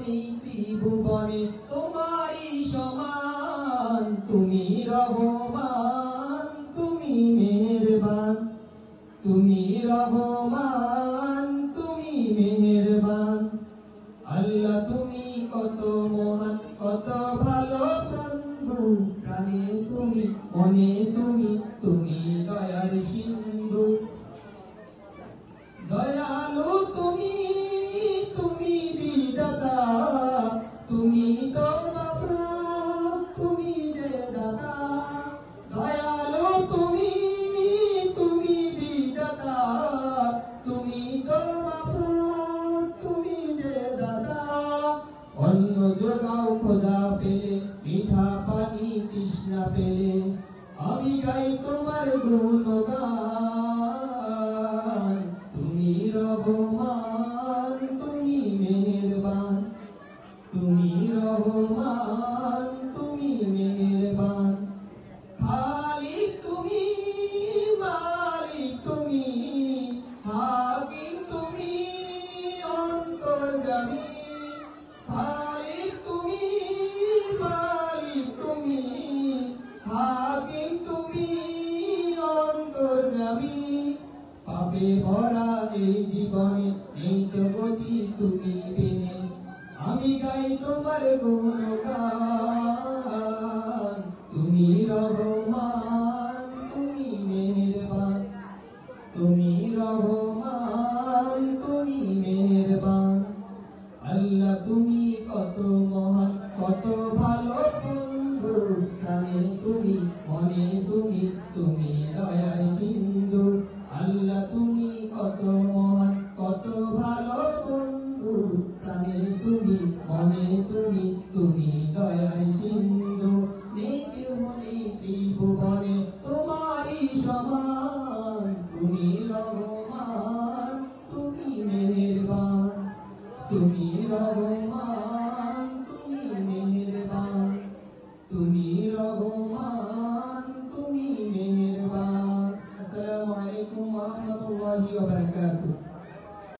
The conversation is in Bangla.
নেই ত্রিভুবনে তোমারই সমান। তুমি রহমান, তুমি মেহেরবান, তুমি রহমান, তুমি মেহেরবান। আল্লাহ তুমি কত মহান, কত ভালো বন্ধু, প্রাণে তুমি, মনে তুমি, তুমি দয়ার সিন্ধু। দয়ালু তুমি, তুমি বিধাতা, তুমি তো মাবুদ, তুমি যে দাতা। দয়ালু তুমি, তুমি বিধাতা, তুমি তো মাবুদ, তুমি যে দাতা। অন্ন যোগাও খোদা পেলে, মিঠা পানি তৃষ্ণা পেলে, আমি গাই তোমার গুণগান। তুমি রহমান, তুমি মেহেরবান, তুমি রহমান, তুমি মেহেরবান। খালিক তুমি, মালিক তুমি, হাকিম তুমি, অন্তর্যামী। খালিক তুমি, মালিক তুমি, হাকিম তুমি, অন্তর্যামী। পাপে ভরা এই জীবনে নেই তো গতি তুমি বিনে, আমি গাই তোমার গুণগান। তুমি রহমান, তুমি মেহেরবান, তুমি রহমান, তুমি মেহেরবান। আল্লাহ তুমি কত মহান, কত ভালো বন্ধু, প্রাণে তুমি, মনে তুমি, তুমি দয়ার সিন্ধু। আল্লাহ তুমি কত মহান, কত ভালো বন্ধু, প্রাণে তুমি, মনে তুমি, তুমি দয়ার সিন্ধু। নেই কেউ নেই ত্রিভুবনে তোমারই সমান। তুমি রহমান, তুমি মেহেরবান, তুমি রহমান।